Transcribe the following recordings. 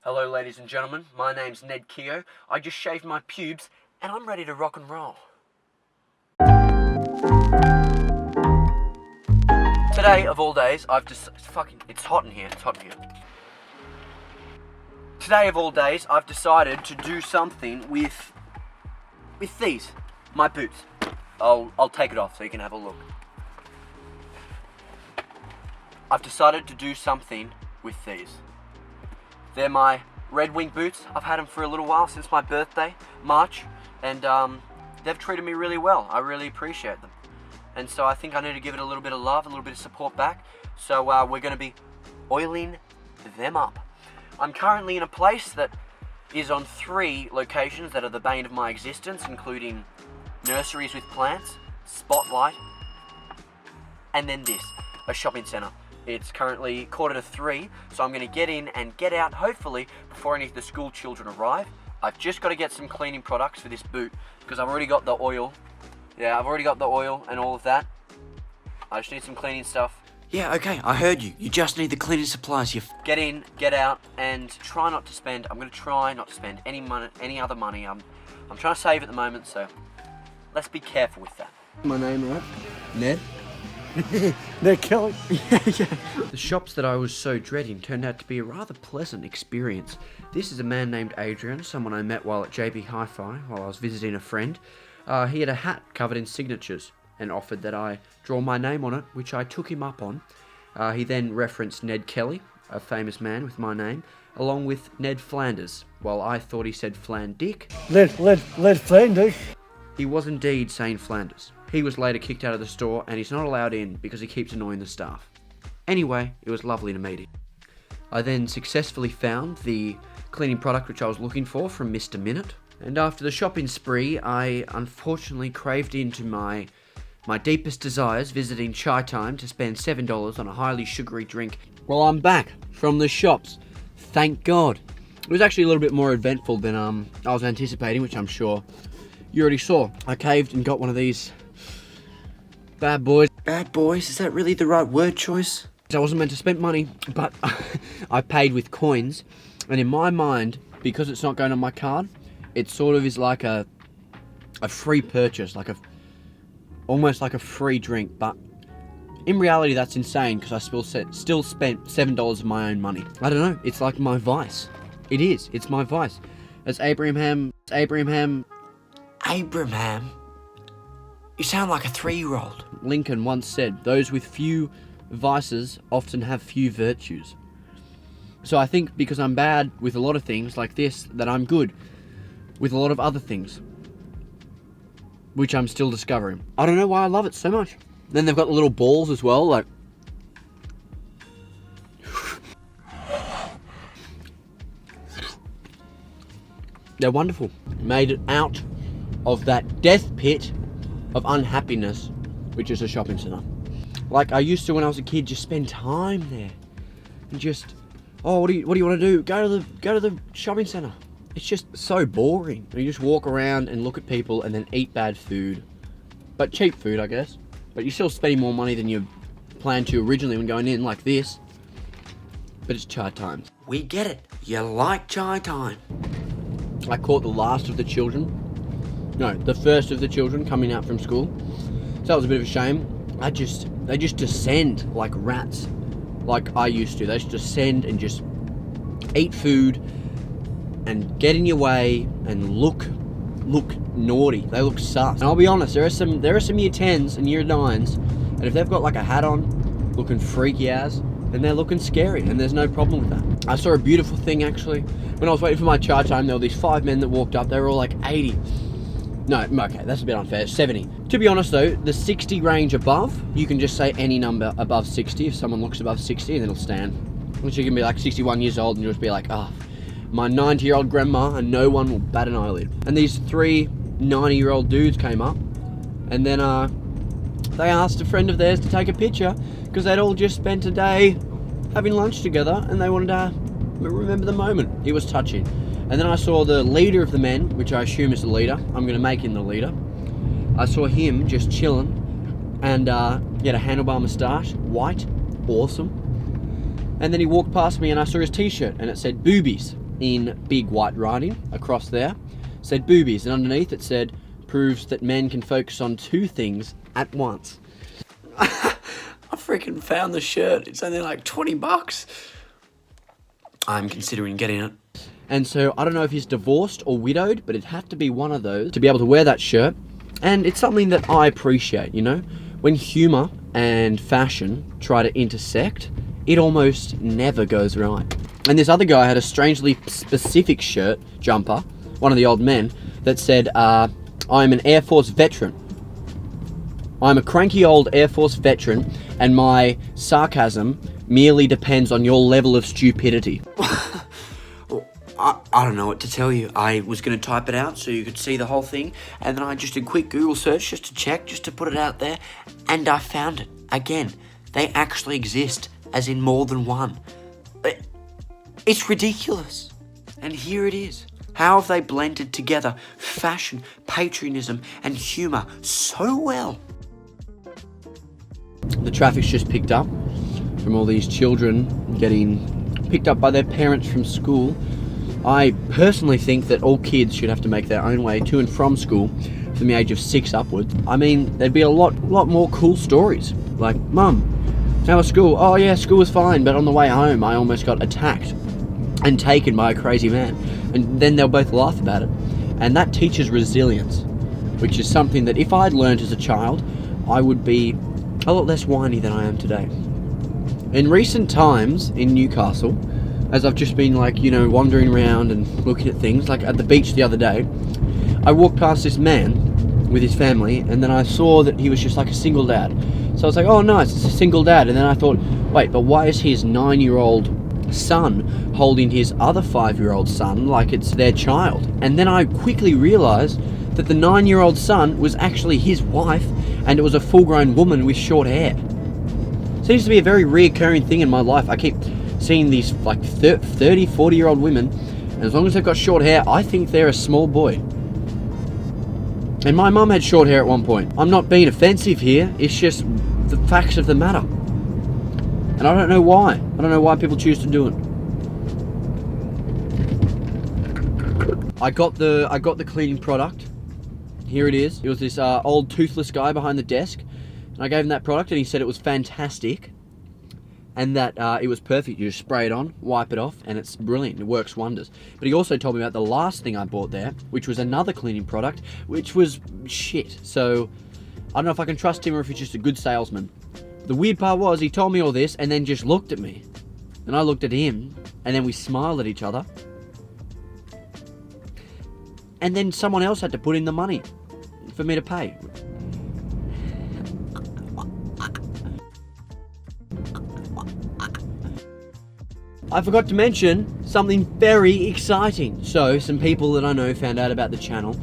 Hello ladies and gentlemen, my name's Ned Keogh. I just shaved my pubes and I'm ready to rock and roll. Today of all days, it's hot in here. Today of all days, I've decided to do something with these, my boots. I'll take it off so you can have a look. I've decided to do something with these. They're my Red Wing boots. I've had them for a little while, since my birthday, March, and they've treated me really well. I really appreciate them. And so I think I need to give it a little bit of love, a little bit of support back. So we're going to be oiling them up. I'm currently in a place that is on 3 locations that are the bane of my existence, including nurseries with plants, Spotlight, and then this, a shopping centre. It's currently 2:45, so I'm going to get in and get out, hopefully, before any of the school children arrive. I've just got to get some cleaning products for this boot, because I've already got the oil. Yeah, I've already got the oil and all of that. I just need some cleaning stuff. Yeah, okay, I heard you. You just need the cleaning supplies. Get in, get out, and try not to spend. I'm going to try not to spend any other money. I'm trying to save at the moment, so let's be careful with that. My name, right? Ned? Ned Kelly. Yeah. The shops that I was so dreading turned out to be a rather pleasant experience. This is a man named Adrian, someone I met while at JB Hi-Fi, while I was visiting a friend. He had a hat covered in signatures and offered that I draw my name on it, which I took him up on. He then referenced Ned Kelly, a famous man with my name, along with Ned Flanders, while I thought he said Flandick. Ned Flanders. He was indeed saying Flanders. He was later kicked out of the store and he's not allowed in because he keeps annoying the staff. Anyway, it was lovely to meet him. I then successfully found the cleaning product which I was looking for from Mr. Minute. And after the shopping spree, I unfortunately craved into my deepest desires, visiting Chai Time to spend $7 on a highly sugary drink. Well, I'm back from the shops. Thank God. It was actually a little bit more eventful than I was anticipating, which I'm sure you already saw. I caved and got one of these bad boys. Bad boys? Is that really the right word choice? I wasn't meant to spend money, but I paid with coins. And in my mind, because it's not going on my card, it sort of is like a free purchase, almost like a free drink. But in reality, that's insane because I still spent $7 of my own money. I don't know. It's like my vice. It is. It's my vice. As Abraham. You sound like a 3-year-old. Lincoln once said, "Those with few vices often have few virtues." So I think because I'm bad with a lot of things like this, that I'm good with a lot of other things, which I'm still discovering. I don't know why I love it so much. Then they've got the little balls as well, like... They're wonderful. Made it out of that death pit of unhappiness, which is a shopping centre. Like I used to when I was a kid, just spend time there and just, what do you want to do? Go to the shopping centre. It's just so boring. You just walk around and look at people and then eat bad food, but cheap food, I guess. But you're still spending more money than you planned to originally when going in, like this. But it's Chai Time. We get it. You like Chai Time. I caught the last of the children. No, the first of the children coming out from school. So that was a bit of a shame. They just descend like rats, like I used to. They just descend and just eat food and get in your way and look naughty. They look sus. And I'll be honest, there are some year 10s and year 9s, and if they've got like a hat on, looking freaky as, then they're looking scary, and there's no problem with that. I saw a beautiful thing actually. When I was waiting for my Chai Time, there were these 5 men that walked up. They were all like 80. No, okay, that's a bit unfair. 70. To be honest though, the 60 range above, you can just say any number above 60 if someone looks above 60, and it'll stand. Which you can be like 61 years old and you'll just be like, my 90-year-old grandma, and no one will bat an eyelid. And these 3 90-year-old dudes came up, and then they asked a friend of theirs to take a picture because they'd all just spent a day having lunch together and they wanted to remember the moment. It was touching. And then I saw the leader of the men, which I assume is the leader. I'm going to make him the leader. I saw him just chilling, and he had a handlebar moustache, white, awesome. And then he walked past me and I saw his t-shirt and it said boobies. in big white writing across there said boobies, and underneath it said, proves that men can focus on 2 things at once. I freaking found the shirt. It's only like $20. I'm considering getting it. And so I don't know if he's divorced or widowed, but it'd have to be one of those to be able to wear that shirt. And it's something that I appreciate, you know? When humour and fashion try to intersect, it almost never goes right. And this other guy had a strangely specific shirt, jumper, one of the old men, that said, I'm an Air Force veteran. I'm a cranky old Air Force veteran, and my sarcasm merely depends on your level of stupidity. I don't know what to tell you. I was going to type it out so you could see the whole thing, and then I just did a quick Google search just to check, just to put it out there, and I found it. Again, they actually exist, as in more than one. But it's ridiculous. And here it is. How have they blended together fashion, patriotism, and humour so well? The traffic's just picked up from all these children getting picked up by their parents from school. I personally think that all kids should have to make their own way to and from school from the age of 6 upwards. I mean, there'd be a lot more cool stories. Like, Mum, how was school? Oh yeah, school was fine, but on the way home I almost got attacked and taken by a crazy man. And then they'll both laugh about it. And that teaches resilience, which is something that if I'd learned as a child, I would be a lot less whiny than I am today. In recent times in Newcastle, as I've just been wandering around and looking at things, like at the beach the other day, I walked past this man with his family, and then I saw that he was just like a single dad. So I was like, oh nice, it's a single dad. And then I thought, wait, but why is his 9-year-old son holding his other 5-year-old son like it's their child? And then I quickly realised that the 9-year-old son was actually his wife, and it was a full-grown woman with short hair. Seems to be a very reoccurring thing in my life. I keep seeing these like 30, 40-year-old women, and as long as they've got short hair, I think they're a small boy. And my mum had short hair at one point. I'm not being offensive here, it's just the facts of the matter. And I don't know why. I don't know why people choose to do it. I got the cleaning product. Here it is. It was this old toothless guy behind the desk, and I gave him that product and he said it was fantastic. And that it was perfect. You just spray it on, wipe it off, and it's brilliant. It works wonders. But he also told me about the last thing I bought there, which was another cleaning product, which was shit. So I don't know if I can trust him or if he's just a good salesman. The weird part was he told me all this and then just looked at me. And I looked at him, and then we smiled at each other. And then someone else had to put in the money for me to pay. I forgot to mention something very exciting. So, some people that I know found out about the channel,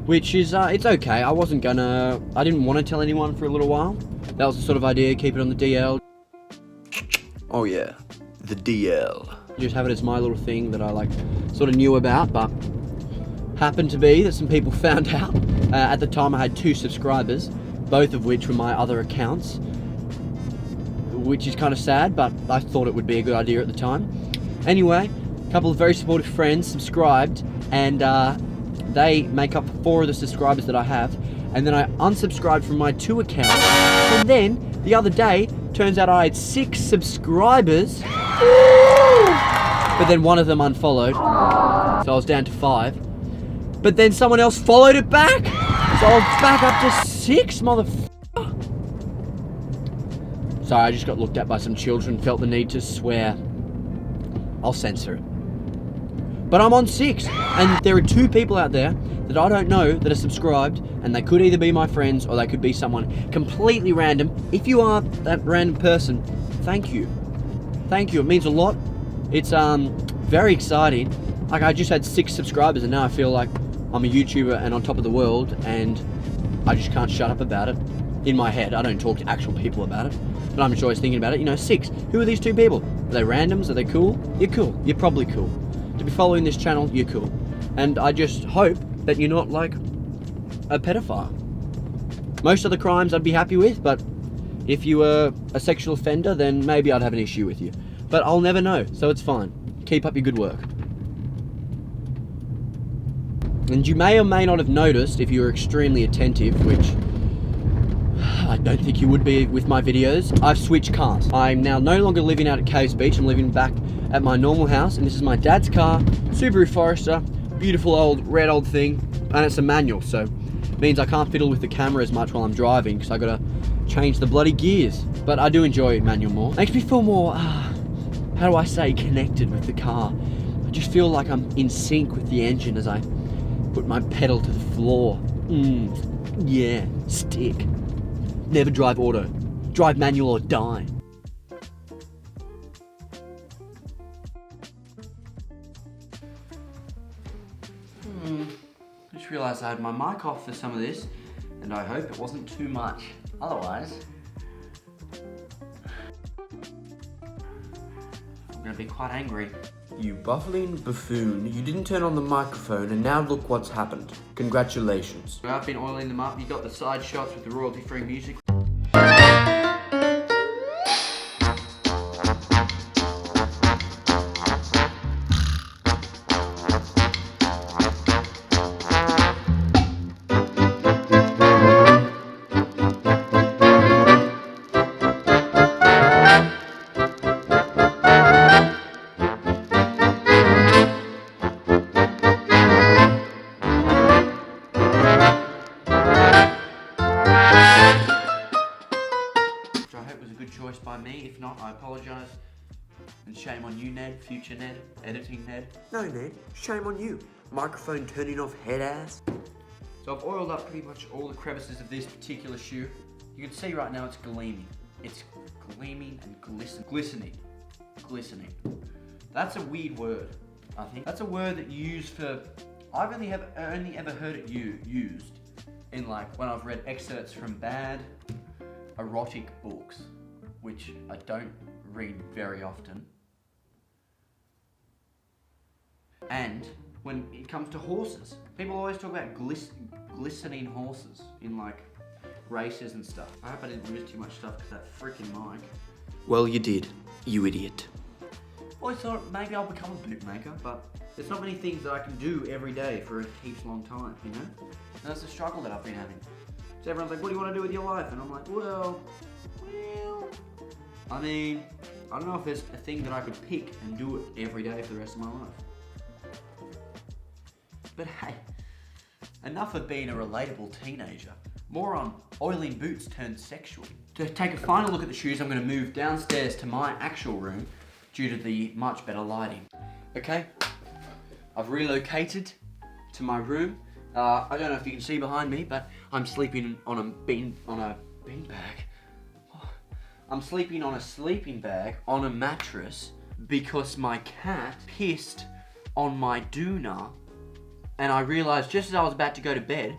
which is, it's okay. I didn't want to tell anyone for a little while. That was the sort of idea, keep it on the DL. Oh yeah, the DL. Just have it as my little thing that I sort of knew about, but happened to be that some people found out. At the time I had 2 subscribers, both of which were my other accounts, which is kind of sad, but I thought it would be a good idea at the time. Anyway, a couple of very supportive friends subscribed, and they make up 4 of the subscribers that I have, and then I unsubscribed from my 2 accounts, and then the other day, turns out I had 6 subscribers, but then one of them unfollowed, so I was down to 5, but then someone else followed it back, so I was back up to 6, motherfucker. Sorry, I just got looked at by some children, felt the need to swear. I'll censor it. But I'm on 6, and there are 2 people out there that I don't know that are subscribed, and they could either be my friends or they could be someone completely random. If you are that random person, thank you. Thank you, it means a lot. It's very exciting. Like, I just had 6 subscribers, and now I feel like I'm a YouTuber and on top of the world, and I just can't shut up about it. In my head, I don't talk to actual people about it, but I'm just always thinking about it. 6. Who are these 2 people? Are they randoms? Are they cool? You're cool. You're probably cool. To be following this channel, you're cool. And I just hope that you're not like a pedophile. Most of the crimes I'd be happy with, but if you were a sexual offender, then maybe I'd have an issue with you. But I'll never know, so it's fine. Keep up your good work. And you may or may not have noticed, if you were extremely attentive, which I don't think you would be with my videos, I've switched cars. I'm now no longer living out at Caves Beach. I'm living back at my normal house, and this is my dad's car, Subaru Forester, beautiful old red old thing, and it's a manual, so it means I can't fiddle with the camera as much while I'm driving because I gotta change the bloody gears. But I do enjoy manual more. Makes me feel more, how do I say, connected with the car. I just feel like I'm in sync with the engine as I put my pedal to the floor. Yeah, stick. Never drive auto. Drive manual or die. Just realised I had my mic off for some of this, and I hope it wasn't too much. Otherwise, I'm gonna be quite angry. You buffling buffoon, you didn't turn on the microphone and now look what's happened. Congratulations. I've been oiling them up. You got the side shots with the royalty-free music. Choice by me. If not, I apologise. And shame on you, Ned, future Ned, editing Ned. No, Ned, shame on you. Microphone turning off head ass. So I've oiled up pretty much all the crevices of this particular shoe. You can see right now it's gleaming. It's gleaming and glistening. Glistening. That's a weird word, I think. That's a word that you use for, I've only ever heard it used in like when I've read excerpts from bad erotic books, which I don't read very often. And when it comes to horses, people always talk about glistening horses in like races and stuff. I hope I didn't lose too much stuff because that freaking mic. Well, you did, you idiot. I thought maybe I'll become a bootmaker, but there's not many things that I can do every day for a heaps long time, you know? And that's the struggle that I've been having. So everyone's like, what do you want to do with your life? And I'm like, well, I mean, I don't know if there's a thing that I could pick and do it every day for the rest of my life. But hey, enough of being a relatable teenager. More on oiling boots turned sexual. To take a final look at the shoes, I'm going to move downstairs to my actual room due to the much better lighting. Okay, I've relocated to my room. I don't know if you can see behind me, but I'm sleeping on a beanbag. I'm sleeping on a sleeping bag on a mattress because my cat pissed on my doona, and I realized just as I was about to go to bed,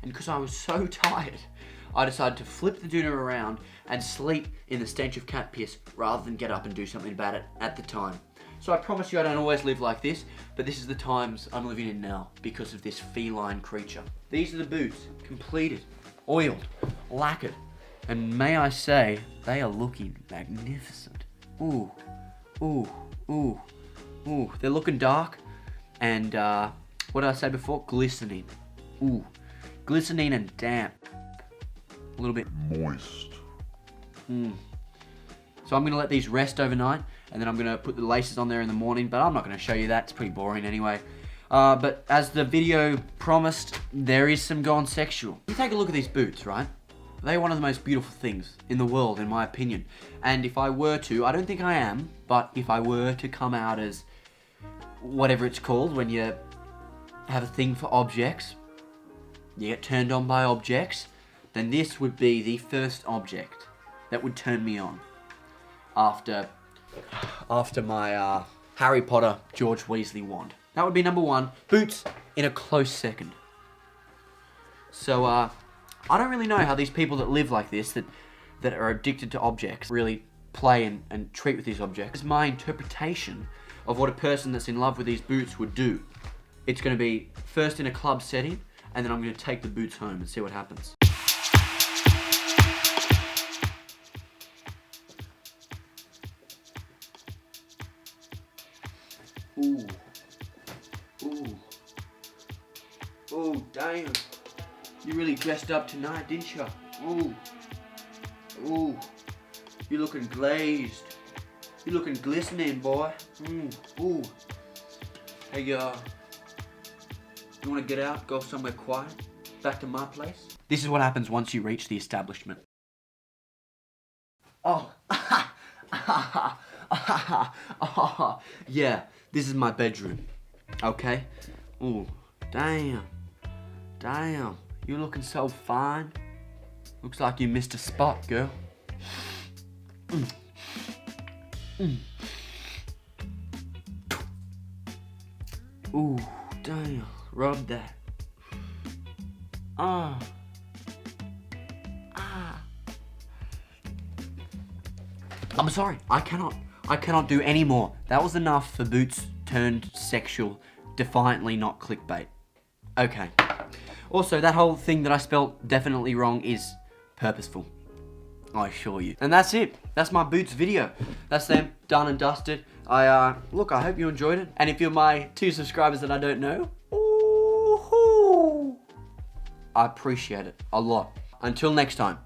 and because I was so tired, I decided to flip the doona around and sleep in the stench of cat piss rather than get up and do something about it at the time. So I promise you I don't always live like this, but this is the times I'm living in now because of this feline creature. These are the boots, completed, oiled, lacquered, and may I say, they are looking magnificent. Ooh, ooh, ooh, ooh. They're looking dark, and what did I say before? Glistening. Ooh, glistening and damp. A little bit moist. So I'm gonna let these rest overnight, and then I'm gonna put the laces on there in the morning, but I'm not gonna show you that, it's pretty boring anyway. But as the video promised, there is some gone sexual. You take a look at these boots, right? They're one of the most beautiful things in the world, in my opinion. And if I were to, I don't think I am, but if I were to come out as whatever it's called when you have a thing for objects, you get turned on by objects, then this would be the first object that would turn me on after my Harry Potter George Weasley wand. That would be number one. Boots in a close second. So I don't really know how these people that live like this, that are addicted to objects, really play and treat with these objects. It's my interpretation of what a person that's in love with these boots would do. It's going to be first in a club setting, and then I'm going to take the boots home and see what happens. Ooh. Ooh. Oh, damn. You really dressed up tonight, didn't you? Ooh. Ooh. You're looking glazed. You're looking glistening, boy. Ooh. Hey, you wanna get out, go somewhere quiet? Back to my place? This is what happens once you reach the establishment. Oh. Yeah, this is my bedroom. Okay? Ooh, damn. Damn. You're looking so fine. Looks like you missed a spot, girl. Ooh, damn. Rub that. I'm sorry, I cannot do any more. That was enough for Boots turned sexual, defiantly not clickbait. Okay. Also, that whole thing that I spelt definitely wrong is purposeful. I assure you. And that's it. That's my Boots video. That's them, done and dusted. Look, I hope you enjoyed it. And if you're my 2 subscribers that I don't know, ooh, I appreciate it a lot. Until next time.